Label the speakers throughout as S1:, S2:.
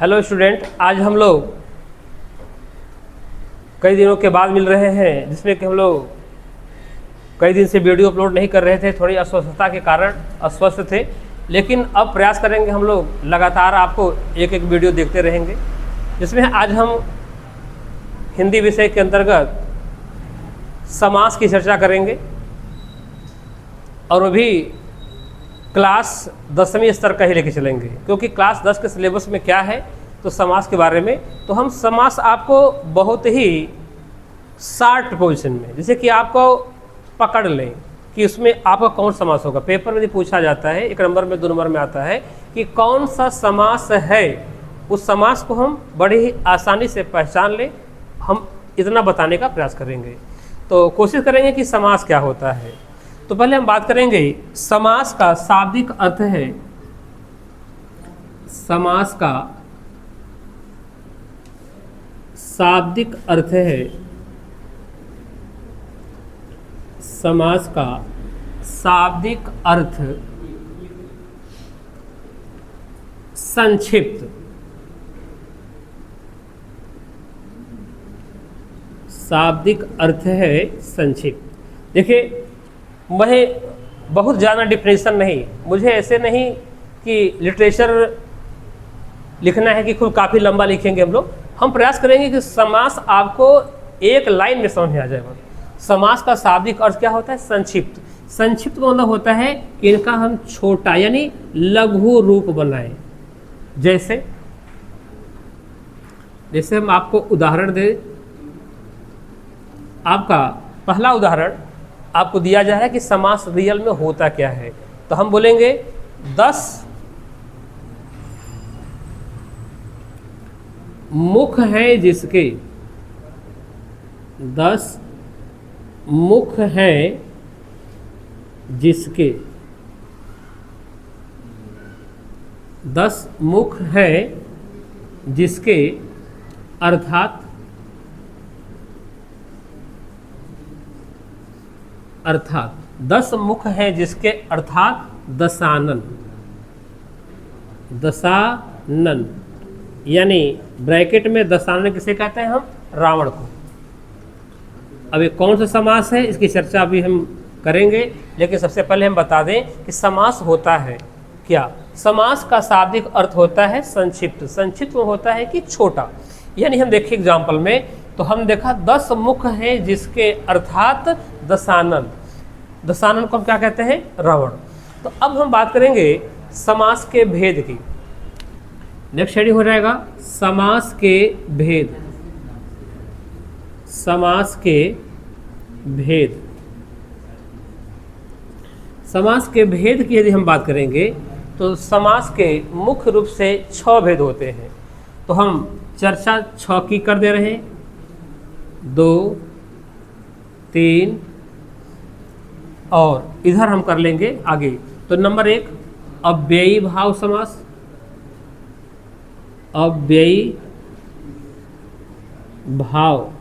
S1: Hello student, आज हम लोग कई दिनों के बाद मिल रहे हैं, जिसमें कि हम लोग कई दिन से वीडियो अपलोड नहीं कर रहे थे। थोड़ी अस्वस्थता के कारण अस्वस्थ थे, लेकिन अब प्रयास करेंगे हम लोग लगातार आपको एक एक वीडियो देखते रहेंगे। जिसमें आज हम हिंदी विषय के अंतर्गत समास की चर्चा करेंगे, और वो भी क्लास 10वीं स्तर का ही लेके चलेंगे, क्योंकि क्लास 10 के सिलेबस में क्या है तो समास के बारे में। तो हम समास आपको बहुत ही शार्ट पोजीशन में, जैसे कि आपको पकड़ लें कि उसमें आपका कौन समास होगा। पेपर में भी पूछा जाता है, 1 नंबर में 2 नंबर में आता है कि कौन सा समास है, उस समास को हम बड़े ही आसानी से पहचान लें। हम इतना बताने का प्रयास करेंगे, तो कोशिश करेंगे कि समास क्या होता है। तो पहले हम बात करेंगे समास का शाब्दिक अर्थ है। समास का शाब्दिक अर्थ है, समास का शाब्दिक अर्थ संक्षिप्त। शाब्दिक अर्थ है संक्षिप्त। देखिए, मैं बहुत ज़्यादा डिफिनेशन नहीं, मुझे ऐसे नहीं कि लिटरेचर लिखना है कि खूब काफ़ी लंबा लिखेंगे हम प्रयास करेंगे कि समास आपको एक लाइन में समझ में आ जाएगा। समास का शाब्दिक अर्थ क्या होता है? संक्षिप्त। संक्षिप्त का मतलब होता है कि इनका हम छोटा यानी लघु रूप बनाएं। जैसे हम आपको उदाहरण दें। आपका पहला उदाहरण आपको दिया जा रहा है कि समास रियल में होता क्या है। तो हम बोलेंगे 10 मुख हैं जिसके, 10 मुख हैं जिसके, 10 मुख हैं जिसके अर्थात 10 मुख हैं जिसके अर्थात दशानन। दशानन यानी ब्रैकेट में दशानन किसे कहते हैं? हम रावण को। अब ये कौन सा समास है, इसकी चर्चा अभी हम करेंगे, लेकिन सबसे पहले हम बता दें कि समास होता है क्या। समास का शाब्दिक अर्थ होता है संक्षिप्त। संक्षिप्त में होता है कि छोटा। यानी हम देखिए एग्जाम्पल में, तो हम देखा 10 मुख हैं जिसके अर्थात दशानन। दशानन को हम क्या कहते हैं? रावण। तो अब हम बात करेंगे समास के भेद की। नेक्स्ट हेडिंग हो जाएगा समास के भेद। समास के भेद। समास के भेद की यदि हम बात करेंगे तो समास के मुख्य रूप से 6 भेद होते हैं। तो हम चर्चा 6 की कर दे रहे हैं। 2, 3 और इधर हम कर लेंगे आगे। तो नंबर 1 अव्ययी भाव समास। अव्ययी भाव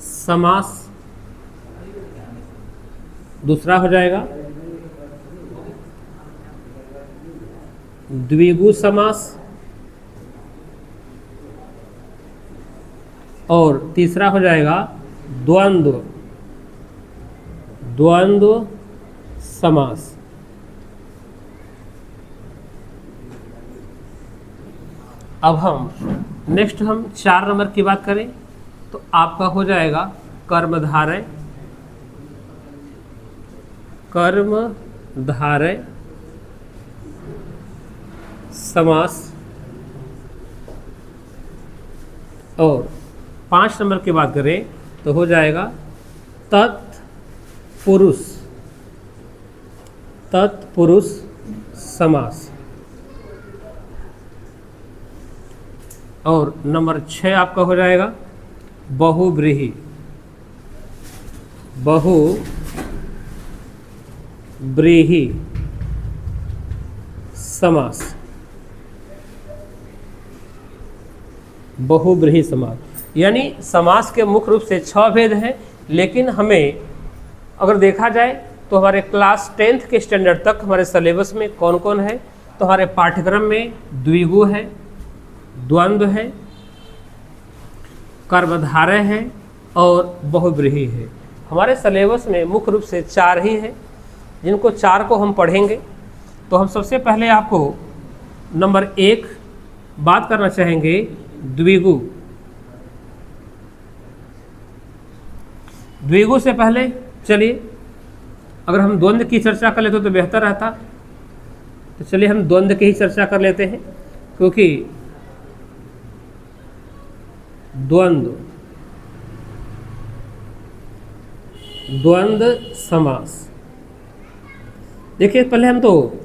S1: समास। दूसरा हो जाएगा द्विगु समास। और तीसरा हो जाएगा द्वंद्व। द्वंद्व समास। अब हम नेक्स्ट 4 नंबर की बात करें तो आपका हो जाएगा कर्मधारय। कर्मधारय समास। और 5 नंबर की बात करें तो हो जाएगा तत्पुरुष। तत्पुरुष समास। और नंबर 6 आपका हो जाएगा बहुव्रीहि। बहुव्रीहि समास। बहुव्रीहि समास यानी समास के मुख्य रूप से 6 भेद हैं, लेकिन हमें अगर देखा जाए तो हमारे क्लास 10th के स्टैंडर्ड तक हमारे सिलेबस में कौन कौन है तो हमारे पाठ्यक्रम में द्विगु है, द्वंद्व है, कर्मधारय है और बहुव्रीहि है। हमारे सिलेबस में मुख्य रूप से 4 ही है, जिनको 4 को हम पढ़ेंगे। तो हम सबसे पहले आपको नंबर 1 बात करना चाहेंगे द्विगु। द्विगु से पहले चलिए अगर हम द्वंद्व की चर्चा कर लेते तो बेहतर रहता। तो चलिए हम द्वंद्व की ही चर्चा कर लेते हैं, क्योंकि द्वंद्व समास, देखिए पहले हम तो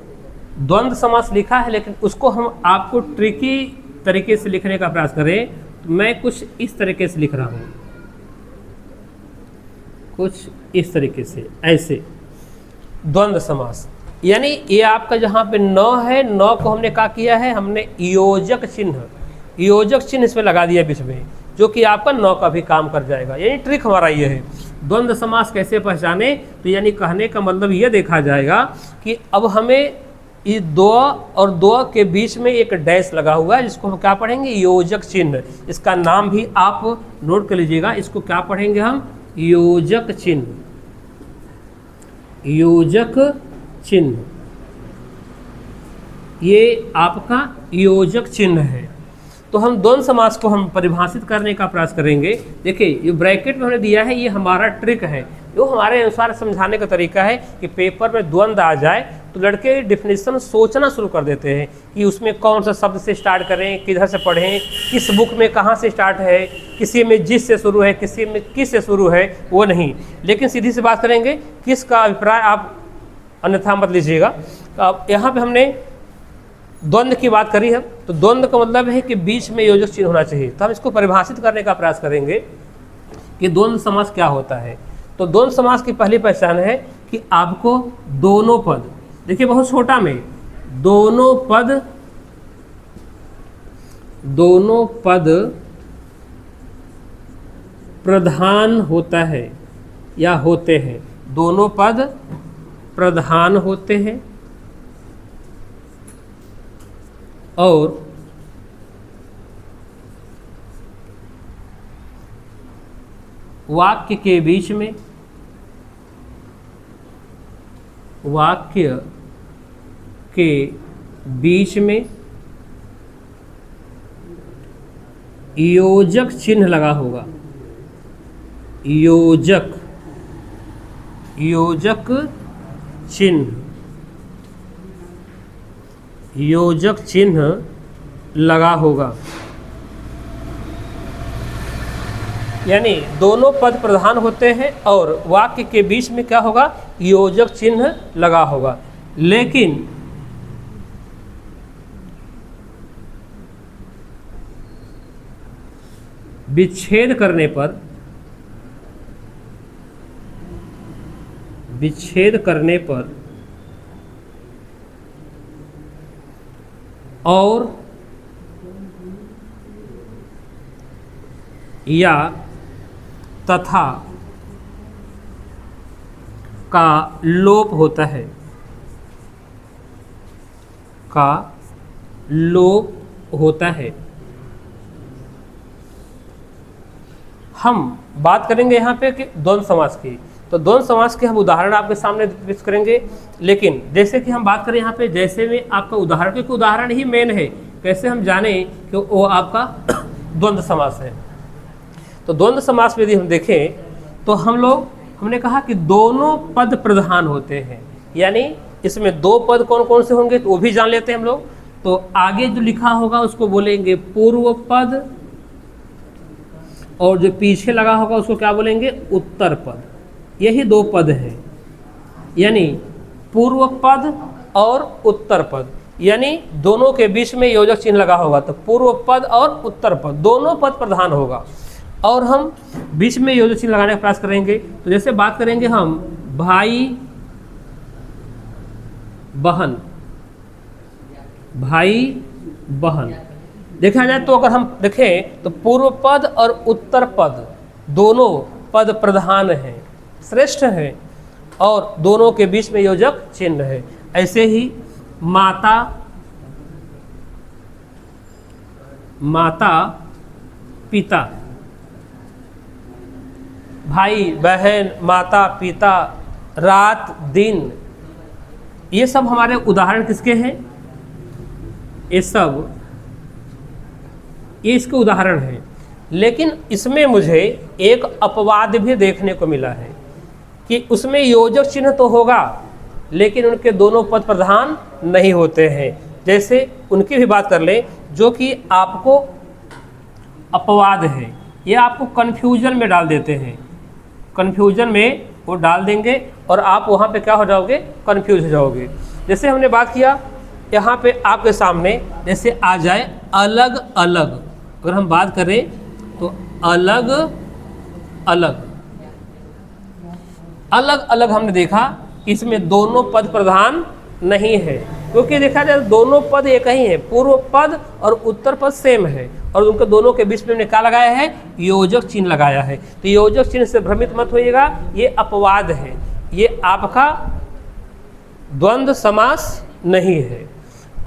S1: द्वंद्व समास लिखा है, लेकिन उसको हम आपको ट्रिकी तरीके से लिखने का प्रयास करें। तो मैं कुछ इस तरीके से लिख रहा हूँ, कुछ इस तरीके से, ऐसे द्वंद्व समास। यानी ये आपका जहाँ पे न है, न को हमने क्या किया है, हमने योजक चिन्ह इसमें लगा दिया बीच में, जो कि आपका न का भी काम कर जाएगा। यानी ट्रिक हमारा ये है। द्वंद्व समास कैसे पहचाने, तो यानी कहने का मतलब ये देखा जाएगा कि अब हमें इस दो और दो के बीच में एक डैश लगा हुआ है, जिसको हम क्या पढ़ेंगे, योजक चिन्ह। इसका नाम भी आप नोट कर लीजिएगा, इसको क्या पढ़ेंगे हम, योजक चिन्ह। योजक चिन्ह ये आपका योजक चिन्ह है। तो हम द्वंद्व समास को हम परिभाषित करने का प्रयास करेंगे। देखिए ये ब्रैकेट में हमने दिया है, ये हमारा ट्रिक है, जो हमारे अनुसार समझाने का तरीका है कि पेपर में द्वंद्व आ जाए तो लड़के डिफिनेशन सोचना शुरू कर देते हैं कि उसमें कौन सा शब्द से स्टार्ट करें, किधर से पढ़ें, किस बुक में कहाँ से स्टार्ट है, किसी में जिस से शुरू है, किसी में किस से शुरू है, वो नहीं। लेकिन सीधी सी बात करेंगे, किसका अभिप्राय आप अन्यथा मत लीजिएगा। अब यहाँ पे हमने द्वंद्व की बात करी है, तो द्वंद्व का मतलब है कि बीच में योजक चिन्ह होना चाहिए। तो हम इसको परिभाषित करने का प्रयास करेंगे कि द्वंद्व समास क्या होता है। तो द्वंद्व समास की पहली पहचान है कि आपको दोनों पद, देखिए बहुत छोटा में, दोनों पद प्रधान होता है या होते हैं, दोनों पद प्रधान होते हैं और वाक्य के बीच में, वाक्य के बीच में योजक चिन्ह लगा होगा। योजक चिन्ह लगा होगा। यानी दोनों पद प्रधान होते हैं और वाक्य के बीच में क्या होगा, योजक चिन्ह लगा होगा। लेकिन विच्छेद करने पर और या तथा का लोप होता है, हम बात करेंगे यहाँ पे कि द्वंद्व समास की। तो द्वंद्व समास के हम उदाहरण आपके सामने पेश करेंगे। लेकिन जैसे कि हम बात करें यहाँ पे, जैसे में आपका उदाहरण, क्योंकि उदाहरण ही मेन है, कैसे हम जाने कि वो आपका द्वंद्व समास है। तो द्वंद्व समास में यदि हम देखें तो हमने कहा कि दोनों पद प्रधान होते हैं। यानी इसमें दो पद कौन कौन से होंगे, तो वो भी जान लेते हैं हम लोग। तो आगे जो लिखा होगा उसको बोलेंगे पूर्व पद, और जो पीछे लगा होगा उसको क्या बोलेंगे, उत्तर पद। यही दो पद हैं, यानी पूर्व पद और उत्तर पद। यानी दोनों के बीच में योजक चिन्ह लगा होगा, तो पूर्व पद और उत्तर पद दोनों पद प्रधान होगा। और हम बीच में योजक चिन्ह लगाने का प्रयास करेंगे। तो जैसे बात करेंगे हम भाई बहन, देखा जाए तो अगर हम देखें तो पूर्व पद और उत्तर पद दोनों पद प्रधान हैं, श्रेष्ठ हैं, और दोनों के बीच में योजक चिन्ह है। ऐसे ही माता माता पिता, भाई बहन, माता पिता, रात दिन, ये सब हमारे उदाहरण किसके हैं? ये सब ये इसके उदाहरण हैं। लेकिन इसमें मुझे एक अपवाद भी देखने को मिला है कि उसमें योजक चिन्ह तो होगा लेकिन उनके दोनों पद प्रधान नहीं होते हैं। जैसे उनकी भी बात कर लें, जो कि आपको अपवाद है, ये आपको कन्फ्यूजन में डाल देते हैं। कन्फ्यूजन में वो डाल देंगे और आप वहाँ पे क्या हो जाओगे? कन्फ्यूज हो जाओगे। जैसे हमने बात किया, यहाँ पे आपके सामने जैसे आ जाए अलग अलग, अगर हम बात करें तो अलग अलग, अलग अलग हमने देखा इसमें दोनों पद प्रधान नहीं है, क्योंकि देखा जाए दोनों पद एक ही है, पूर्व पद और उत्तर पद सेम है और उनके दोनों के बीच में हमने क्या लगाया है? योजक चिन्ह लगाया है। तो योजक चिन्ह से भ्रमित मत होइएगा, ये अपवाद है, ये आपका द्वंद्व समास नहीं है।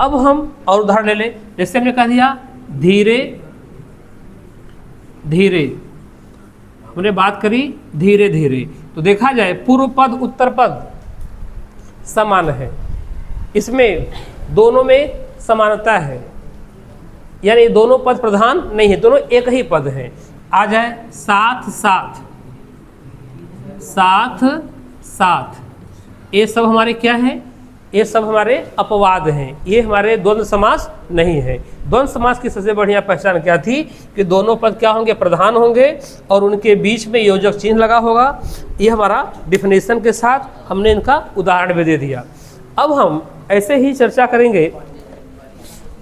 S1: अब हम और उदाहरण ले लें। जैसे हमने कह दिया धीरे धीरे, हमने बात करी धीरे धीरे, तो देखा जाए पूर्व पद उत्तर पद समान है, इसमें दोनों में समानता है, यानी दोनों पद प्रधान नहीं है, दोनों एक ही पद हैं। आ जाए साथ साथ, साथ साथ, ये सब हमारे क्या है? ये सब हमारे अपवाद हैं, ये हमारे द्वंद्व समास नहीं है। द्वंद्व समास की सबसे बढ़िया पहचान क्या थी कि दोनों पद क्या होंगे? प्रधान होंगे और उनके बीच में योजक चिन्ह लगा होगा। ये हमारा डिफिनेशन के साथ हमने इनका उदाहरण भी दे दिया। अब हम ऐसे ही चर्चा करेंगे।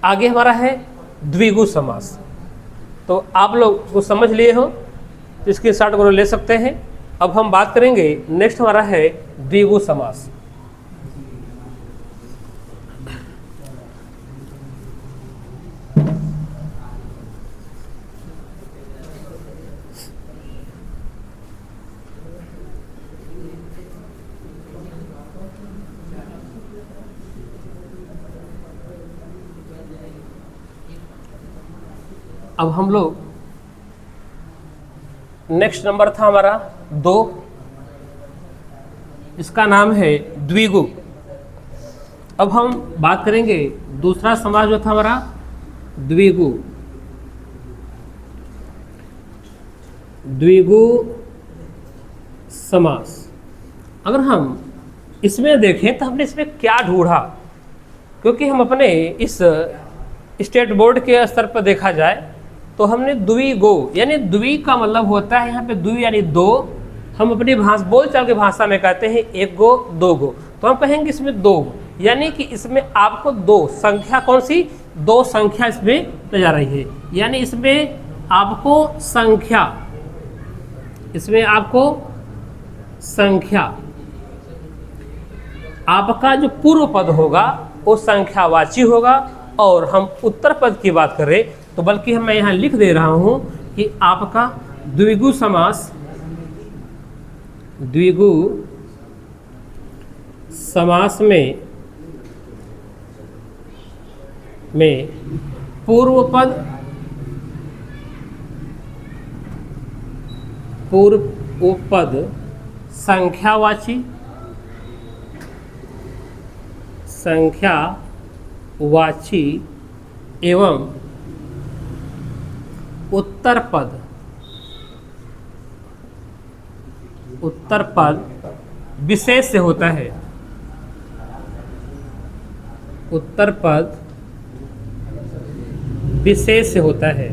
S1: आगे हमारा है द्विगु समास। तो आप लोग को समझ लिए हो तो इसके स्टार्ट को ले सकते हैं। अब हम बात करेंगे, नेक्स्ट हमारा है द्विगु समास। अब हम लोग नेक्स्ट नंबर था हमारा 2, इसका नाम है द्विगु। अब हम बात करेंगे दूसरा समास जो था हमारा द्विगु। द्विगु समास, अगर हम इसमें देखें तो हमने इसमें क्या ढूंढा, क्योंकि हम अपने इस स्टेट बोर्ड के स्तर पर देखा जाए तो हमने द्विगु, यानी द्वि का मतलब होता है यहाँ पे द्वि यानी दो, हम अपनी बोलचाल की भाषा में कहते हैं एक गो दो गो, तो हम कहेंगे इसमें दो, यानी कि इसमें आपको दो संख्या, कौन सी? दो संख्या इसमें नजर आ रही है, यानी इसमें आपको संख्या, इसमें आपको संख्या, आपका जो पूर्व पद होगा वो संख्यावाची होगा। और हम उत्तर पद की बात करें तो बल्कि मैं यहाँ लिख दे रहा हूँ कि आपका द्विगु समास, द्विगु समास में पूर्व पद संख्यावाची एवं उत्तर पद विशेष से होता है। उत्तर पद विशेष से होता है,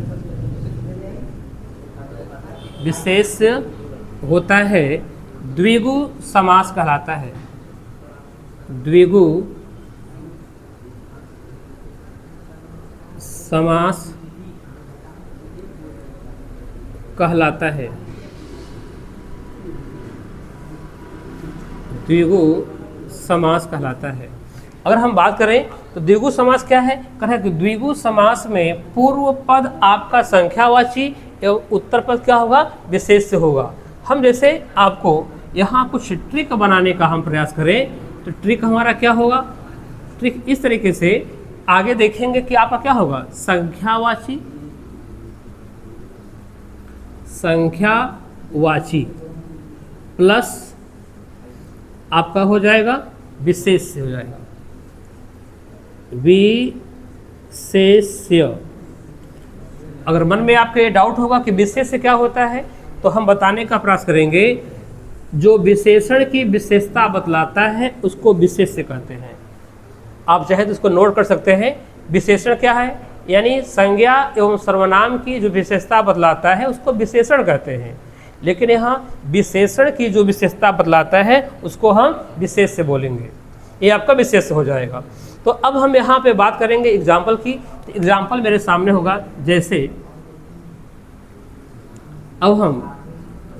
S1: विशेष होता है, द्विगु समास कहलाता है। द्विगु समास कहलाता है। द्विगु समास कहलाता है। अगर हम बात करें तो द्विगु समास क्या है? कहें कि द्विगु समास में पूर्व पद आपका संख्यावाची एवं उत्तर पद क्या होगा? विशेष से होगा। हम जैसे आपको यहाँ कुछ ट्रिक बनाने का हम प्रयास करें तो ट्रिक हमारा क्या होगा? ट्रिक इस तरीके से आगे देखेंगे कि आपका क्या होगा? संख्यावाची संख्यावाची प्लस आपका हो जाएगा विशेष्य हो जाएगा, विशेष्य। अगर मन में आपके ये डाउट होगा कि विशेष्य क्या होता है, तो हम बताने का प्रयास करेंगे। जो विशेषण की विशेषता बतलाता है उसको विशेष्य कहते हैं। आप चाहे तो इसको नोट कर सकते हैं। विशेषण क्या है, यानी संज्ञा एवं सर्वनाम की जो विशेषता बतलाता है उसको विशेषण कहते हैं। लेकिन यहाँ विशेषण की जो विशेषता बतलाता है उसको हम विशेष्य बोलेंगे, ये आपका विशेष्य हो जाएगा। तो अब हम यहाँ पे बात करेंगे एग्जाम्पल की। एग्जाम्पल मेरे सामने होगा, जैसे अब हम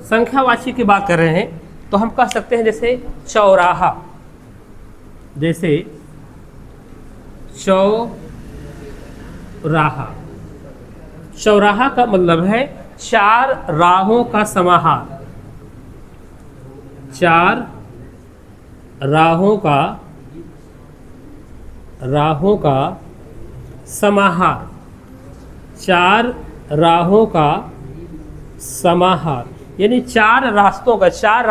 S1: संख्यावाची की बात कर रहे हैं तो हम कह सकते हैं जैसे चौराहा, जैसे चौराहा। चौराहा का मतलब है चार राहों का समाहार, चार राहों का समाहार, चार राहों का समाहार, यानी चार रास्तों का, चार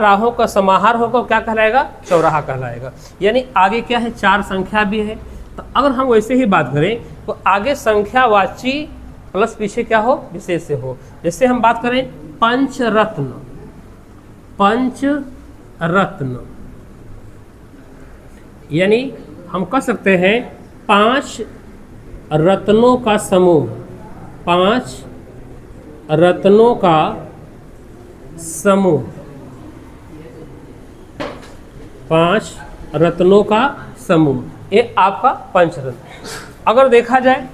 S1: राहों का समाहार होगा, क्या कहलाएगा, चौराहा कहलाएगा। यानी आगे क्या है, चार संख्या भी है। तो अगर हम वैसे ही बात करें तो आगे संख्यावाची प्लस पीछे क्या हो, विशेष्य हो। जैसे हम बात करें पंचरत्न, पंचरत्न यानी हम कह सकते हैं पांच रत्नों का समूह, पांच रत्नों का समूह, पांच रत्नों का समूह, ये आपका पंचरत्न। अगर देखा जाए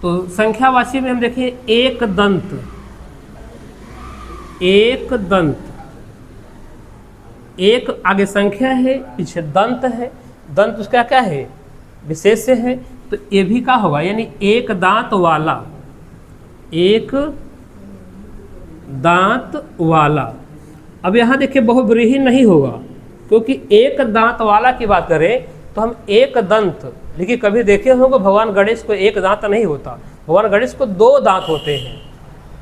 S1: तो संख्यावाची में हम देखें एक दंत, एक दंत, एक आगे संख्या है पीछे दंत है, दंत उसका क्या है, विशेष्य है। तो ये भी क्या होगा, यानी एक दांत वाला, एक दांत वाला। अब यहाँ देखिए बहुव्रीहि नहीं होगा, क्योंकि एक दांत वाला की बात करें तो हम एक दंत, देखिए कभी देखे होंगे भगवान गणेश को एक दांत नहीं होता, भगवान गणेश को दो दांत होते हैं,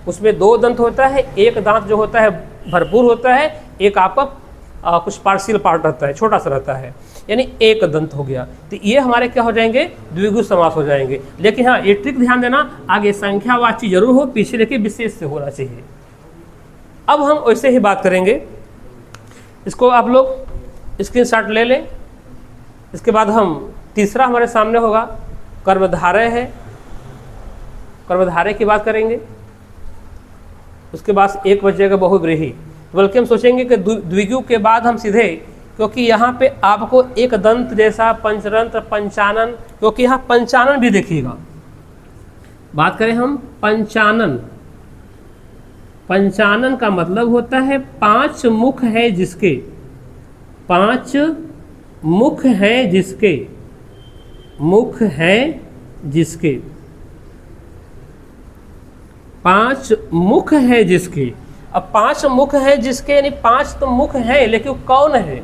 S1: उसमें दो दंत होता है। एक दांत जो होता है भरपूर होता है, एक आपका कुछ पार्शियल पार्ट रहता है, छोटा सा रहता है, यानी एक दंत हो गया। तो ये हमारे क्या हो जाएंगे, द्विगु समास हो जाएंगे। लेकिन हाँ, ये ट्रिक ध्यान देना, आगे संख्यावाची जरूर हो, पीछे देखिए विशेष्य होना चाहिए। अब हम वैसे ही बात करेंगे, इसको आप लोग स्क्रीनशॉट ले लें। इसके बाद हम तीसरा हमारे सामने होगा कर्मधारय है, कर्मधारय की बात करेंगे। उसके बाद एक बचेगा बहुव्रीहि, बल्कि हम सोचेंगे कि द्विगु के बाद हम सीधे, क्योंकि यहाँ पे आपको एक दंत जैसा पंचरंत्र, पंचानन, क्योंकि यहाँ पंचानन भी देखिएगा। बात करें हम पंचानन, पंचानन का मतलब होता है पांच मुख है जिसके, पांच मुख है जिसके, मुख है जिसके, पांच मुख है जिसके। अब पांच मुख है जिसके, यानी पांच तो मुख है, लेकिन कौन है,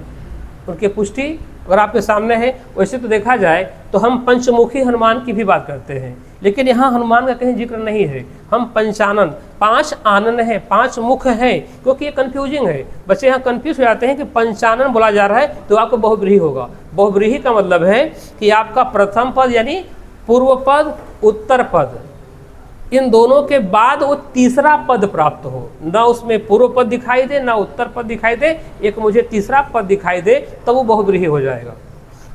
S1: उनकी पुष्टि अगर आपके सामने है। वैसे तो देखा जाए तो हम पंचमुखी हनुमान की भी बात करते हैं, लेकिन यहाँ हनुमान का कहीं जिक्र नहीं है। हम पंचानन, पांच आनन है, पांच मुख है, क्योंकि ये कंफ्यूजिंग है। बच्चे यहाँ कंफ्यूज हो जाते हैं कि पंचानन बोला जा रहा है तो आपको बहुव्रीहि होगा। बहुव्रीहि का मतलब है कि आपका प्रथम पद यानी पूर्व पद, उत्तर पद, इन दोनों के बाद वो तीसरा पद प्राप्त हो, ना उसमें पूर्व पद दिखाई दे ना उत्तर पद दिखाई दे, एक मुझे तीसरा पद दिखाई दे, तब वो बहुव्रीहि हो जाएगा।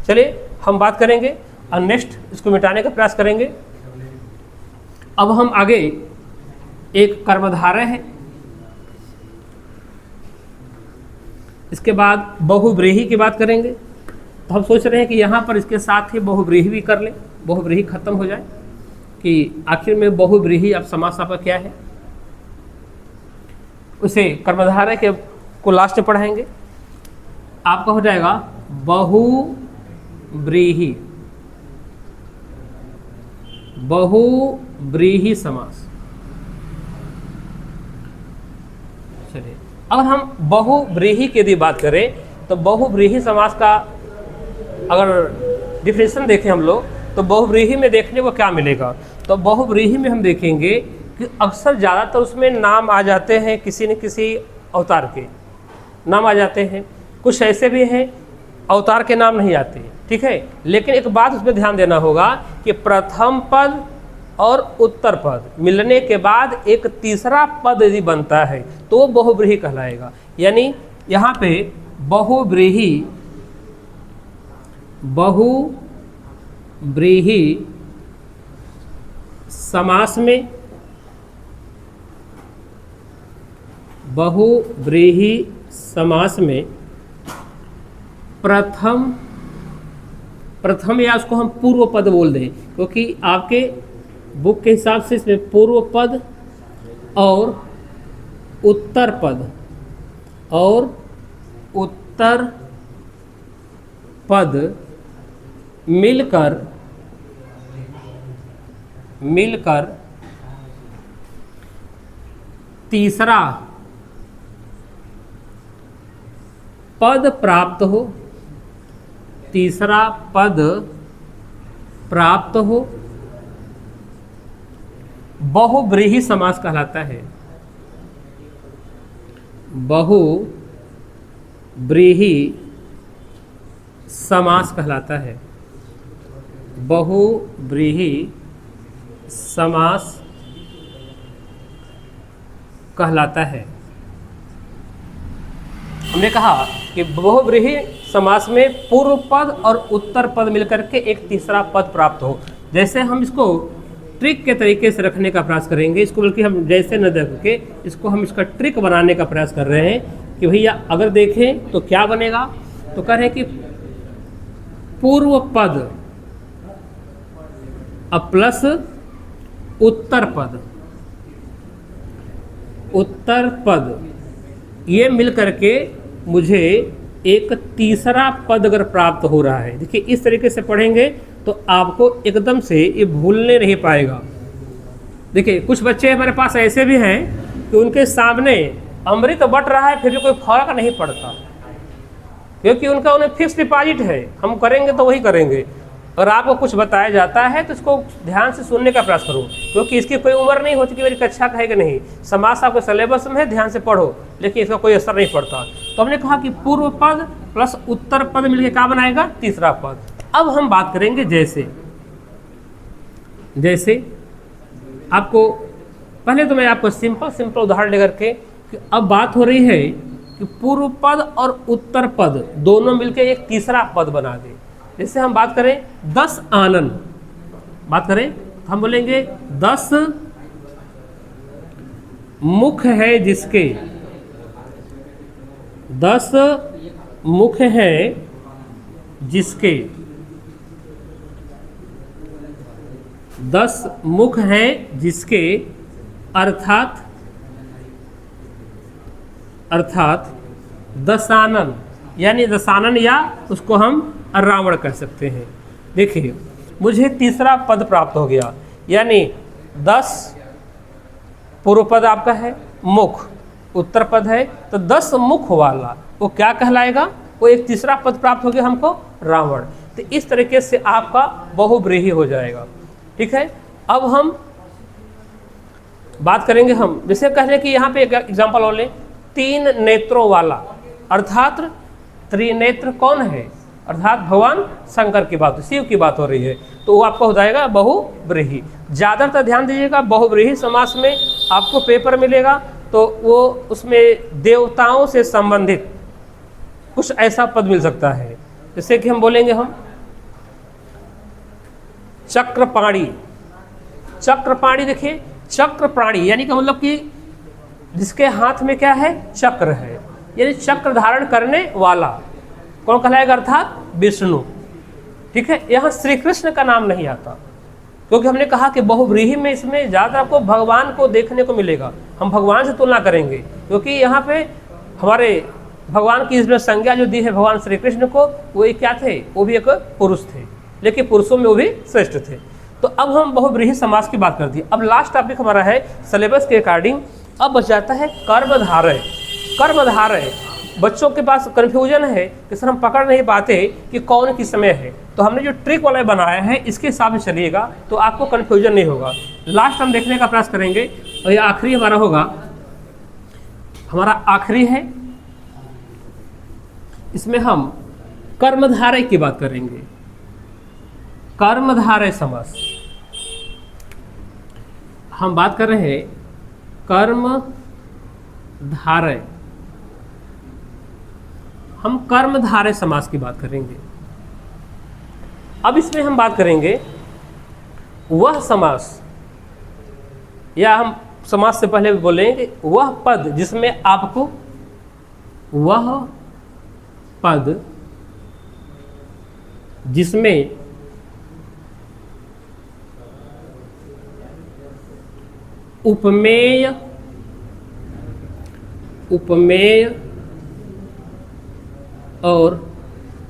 S1: चलिए हम बात करेंगे और नेक्स्ट इसको मिटाने का प्रयास करेंगे। अब हम आगे एक कर्मधारय है, इसके बाद बहुव्रीहि की बात करेंगे। तो हम सोच रहे हैं कि यहाँ पर इसके साथ ही बहुव्रीहि भी कर लें, बहुव्रीहि खत्म हो जाए, कि आखिर में बहुव्रीहि अब समास आपका क्या है, उसे कर्मधारय के को लास्ट में पढ़ाएंगे। आपका हो जाएगा बहुव्रीहि, बहुव्रीहि समास। चलिए अगर हम बहुव्रीहि की यदि बात करें तो बहुव्रीहि समास का अगर डिफिनेशन देखें हम लोग, तो बहुव्रीहि में देखने को क्या मिलेगा, तो बहुव्रीहि में हम देखेंगे कि अक्सर ज़्यादातर उसमें नाम आ जाते हैं किसी न किसी अवतार के नाम आ जाते हैं, कुछ ऐसे भी हैं अवतार के नाम नहीं आते, ठीक है। लेकिन एक बात उसमें ध्यान देना होगा कि प्रथम पद और उत्तर पद मिलने के बाद एक तीसरा पद यदि बनता है तो वो बहुव्रीहि कहलाएगा। यानी यहाँ पे बहुव्रीहि समास में प्रथम या उसको हम पूर्व पद बोल दें, क्योंकि आपके बुक के हिसाब से इसमें पूर्व पद और उत्तर पद मिलकर तीसरा पद प्राप्त हो बहुव्रीहि समास कहलाता है। बहुव्रीहि समास कहलाता है। बहुव्रीहि समास कहलाता है। हमने कहा कि बहुव्रीहि समास में पूर्व पद और उत्तर पद मिलकर के एक तीसरा पद प्राप्त हो। जैसे हम इसको ट्रिक के तरीके से रखने का प्रयास करेंगे, इसको बल्कि हम जैसे न देख के इसको हम इसका ट्रिक बनाने का प्रयास कर रहे हैं कि भैया अगर देखें तो क्या बनेगा, तो कह रहे हैं कि पूर्व पद प्लस उत्तर पद ये मिल करके मुझे एक तीसरा पद अगर प्राप्त हो रहा है। देखिए इस तरीके से पढ़ेंगे तो आपको एकदम से ये भूलने नहीं पाएगा। देखिए कुछ बच्चे हमारे पास ऐसे भी हैं कि उनके सामने अमृत बट रहा है फिर भी कोई फर्क नहीं पड़ता, क्योंकि उन्हें फिक्स डिपॉजिट है, हम करेंगे तो वही करेंगे। और आपको कुछ बताया जाता है तो इसको ध्यान से सुनने का प्रयास करो, क्योंकि इसकी कोई उम्र नहीं होती कि मेरी कक्षा कहेगा नहीं। समास आपके सिलेबस में है, ध्यान से पढ़ो, लेकिन इसका कोई असर नहीं पड़ता। तो हमने कहा कि पूर्व पद प्लस उत्तर पद मिलकर क्या बनाएगा, तीसरा पद। अब हम बात करेंगे जैसे आपको पहले तो मैं आपको सिंपल उदाहरण लेकर के कि अब बात हो रही है कि पूर्व पद और उत्तर पद दोनों मिलकर एक तीसरा पद बना दे। जैसे हम बात करें 10 आनन, बात करें तो हम बोलेंगे 10 मुख है जिसके, 10 मुख है जिसके, 10 मुख है जिसके अर्थात दशानन, यानी दशानन या उसको हम रावण कह सकते हैं। देखिए मुझे तीसरा पद प्राप्त हो गया, यानी 10 पूर्व पद आपका है, मुख उत्तर पद है, तो 10 मुख वाला वो क्या कहलाएगा, वो एक तीसरा पद प्राप्त हो गया हमको, रावण। तो इस तरीके से आपका बहुव्रीहि हो जाएगा, ठीक है। अब हम बात करेंगे, हम जैसे कह रहे कि यहाँ पे एक एग्जाम्पल और लें, 3 नेत्रों वाला, अर्थात त्रिनेत्र कौन है, अर्थात भगवान शंकर की बात, शिव की बात हो रही है, तो वो आपका हो जाएगा बहुव्रीहि। ज़्यादातर ध्यान दीजिएगा, बहुव्रीहि समास में आपको पेपर मिलेगा तो वो उसमें देवताओं से संबंधित कुछ ऐसा पद मिल सकता है। जैसे कि हम बोलेंगे हम चक्रपाणी, देखिए चक्रपाणी यानी कि मतलब कि जिसके हाथ में क्या है, चक्र है, यानी चक्र धारण करने वाला कौन कहलाएगा, अर्थात विष्णु, ठीक है। यहाँ श्री कृष्ण का नाम नहीं आता, क्योंकि हमने कहा कि बहुव्रीहि में इसमें ज़्यादा आपको भगवान को देखने को मिलेगा, हम भगवान से तुलना करेंगे, क्योंकि यहाँ पे हमारे भगवान की इसमें संज्ञा जो दी है भगवान श्री कृष्ण को, वो एक क्या थे, वो भी एक पुरुष थे, लेकिन पुरुषों में वो भी श्रेष्ठ थे। तो अब हम बहुव्रीहि समास की बात कर दी। अब लास्ट टॉपिक हमारा है सिलेबस के अकॉर्डिंग, अब बच जाता है कर्मधारय। बच्चों के पास कन्फ्यूजन है कि सर हम पकड़ नहीं पाते कि कौन किस समय है, तो हमने जो ट्रिक वाला बनाया है इसके हिसाब से चलिएगा तो आपको कन्फ्यूजन नहीं होगा। लास्ट हम देखने का प्रयास करेंगे और ये आखिरी हमारा होगा, हमारा आखिरी है, इसमें हम कर्मधारय की बात करेंगे। कर्मधारय समास हम बात कर रहे हैं, कर्मधारय, हम कर्मधारय समास की बात करेंगे। अब इसमें हम बात करेंगे वह समास, या हम समास से पहले भी बोलेंगे वह पद जिसमें आपको, वह पद जिसमें उपमेय, उपमेय और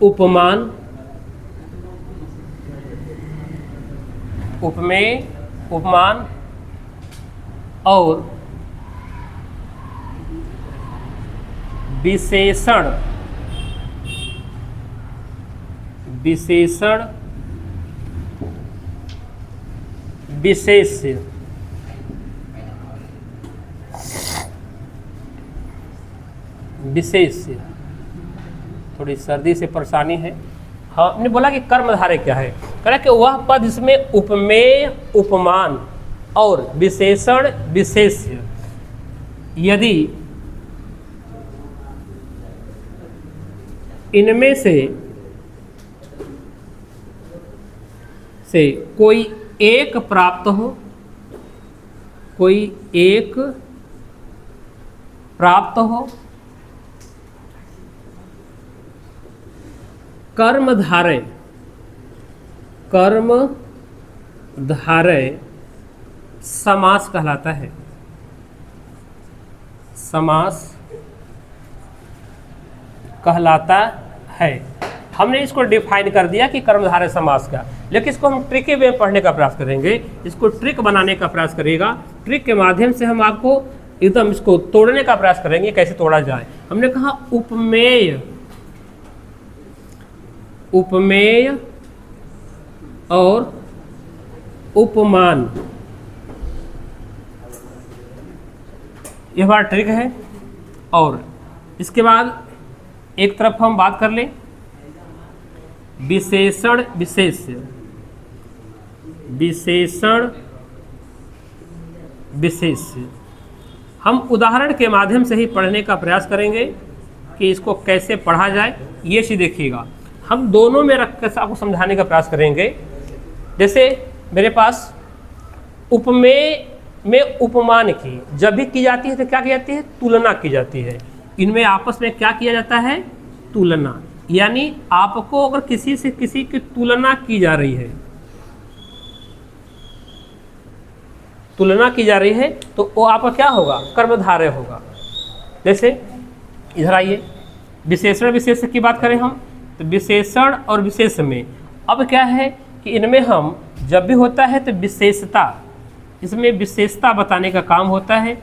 S1: उपमान, उपमेय, उपमान और विशेषण, विशेषण, विशेष्य, विशेष्य, थोड़ी सर्दी से परेशानी है। हाँ, हमने बोला कि कर्मधारय क्या है, कह रहा कि वह पद जिसमें उपमेय, उपमान और विशेषण, विशेष्य यदि इनमें से कोई एक प्राप्त हो, कोई एक प्राप्त हो, कर्मधारय, कर्मधारय समास कहलाता है। समास कहलाता है। हमने इसको डिफाइन कर दिया कि कर्मधारय समास का, लेकिन इसको हम ट्रिक वे में पढ़ने का प्रयास करेंगे, इसको ट्रिक बनाने का प्रयास करेगा। ट्रिक के माध्यम से हम आपको एकदम इसको तोड़ने का प्रयास करेंगे, कैसे तोड़ा जाए। हमने कहा उपमेय, उपमेय और उपमान, यह हमारा ट्रिक है। और इसके बाद एक तरफ हम बात कर लें विशेषण, विशेष्य, विशेषण, विशेष्य। हम उदाहरण के माध्यम से ही पढ़ने का प्रयास करेंगे कि इसको कैसे पढ़ा जाए। ये चीज़ देखिएगा, हम दोनों में रख कर आपको समझाने का प्रयास करेंगे। जैसे मेरे पास उपमेय में उपमान की जब भी की जाती है तो क्या की जाती है, तुलना की जाती है। इनमें आपस में क्या किया जाता है, तुलना। यानी आपको अगर किसी से किसी की तुलना की जा रही है, तुलना की जा रही है, तो वो आपका क्या होगा, कर्मधारय होगा। जैसे इधर आइए, विशेषण, विशेष की बात करें हम, तो विशेषण और विशेष में अब क्या है कि इनमें हम जब भी होता है तो विशेषता, इसमें विशेषता बताने का काम होता है,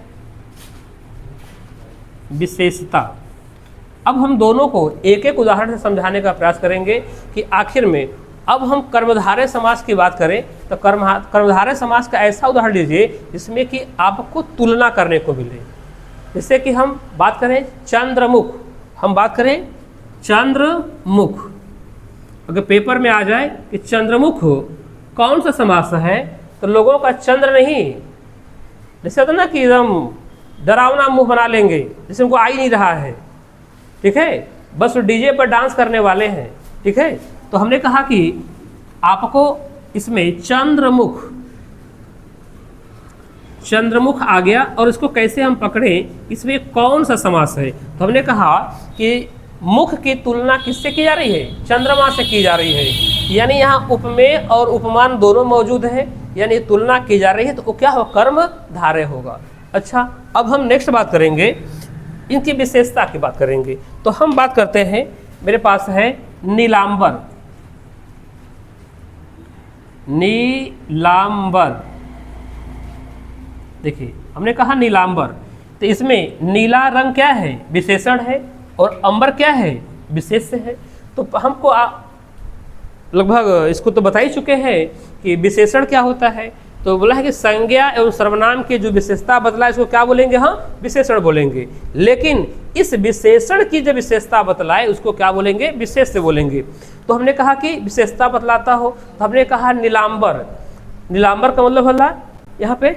S1: विशेषता। अब हम दोनों को एक एक उदाहरण से समझाने का प्रयास करेंगे कि आखिर में अब हम कर्मधारय समास की बात करें तो कर्मधारय समास का ऐसा उदाहरण लीजिए जिसमें कि आपको तुलना करने को मिले। जैसे कि हम बात करें चंद्रमुख, हम बात करें चंद्रमुख, अगर पेपर में आ जाए कि चंद्रमुख कौन सा समास है, तो लोगों का चंद्र नहीं, जैसे होता ना कि एकदम डरावना मुंह बना लेंगे, जैसे उनको आ ही नहीं रहा है, ठीक है, बस डीजे पर डांस करने वाले हैं, ठीक है। तो हमने कहा कि आपको इसमें चंद्रमुख, चंद्रमुख आ गया, और इसको कैसे हम पकड़ें, इसमें कौन सा समास है। तो हमने कहा कि मुख की तुलना किससे की जा रही है, चंद्रमा से की जा रही है, यानी यहाँ उपमेय और उपमान दोनों मौजूद है, यानी तुलना की जा रही है, तो वो क्या होगा, कर्मधारय होगा। अच्छा, अब हम नेक्स्ट बात करेंगे, इनकी विशेषता की बात करेंगे। तो हम बात करते हैं, मेरे पास है नीलांबर, नीलांबर, देखिए हमने कहा नीलांबर, तो इसमें नीला रंग क्या है, विशेषण है, और अंबर क्या है, विशेष्य है। तो हमको लगभग इसको तो बता ही चुके हैं कि विशेषण क्या होता है। तो बोला है कि संज्ञा एवं सर्वनाम की जो विशेषता बतलाए इसको क्या बोलेंगे, हम विशेषण बोलेंगे। लेकिन इस विशेषण की जो विशेषता बतलाए उसको क्या बोलेंगे, विशेष से बोलेंगे। तो हमने कहा कि विशेषता बतलाता हो, तो हमने कहा नीलांबर। नीलांबर का मतलब होला यहाँ पे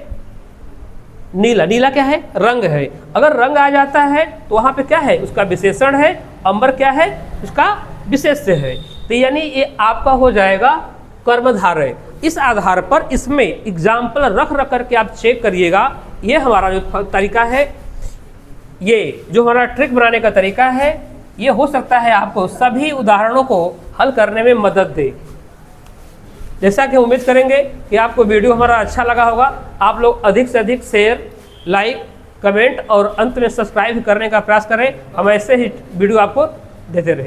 S1: नीला, नीला क्या है, रंग है। अगर रंग आ जाता है तो वहाँ पे क्या है, उसका विशेषण है, अंबर क्या है, उसका विशेष्य है। तो यानी ये आपका हो जाएगा कर्मधारय। इस आधार पर इसमें एग्जाम्पल रख रख करके आप चेक करिएगा। ये हमारा जो तरीका है, ये जो हमारा ट्रिक बनाने का तरीका है, ये हो सकता है आपको सभी उदाहरणों को हल करने में मदद दे। जैसा कि उम्मीद करेंगे कि आपको वीडियो हमारा अच्छा लगा होगा। आप लोग अधिक से अधिक शेयर, लाइक, कमेंट और अंत में सब्सक्राइब करने का प्रयास करें। हम ऐसे ही वीडियो आपको देते रहें।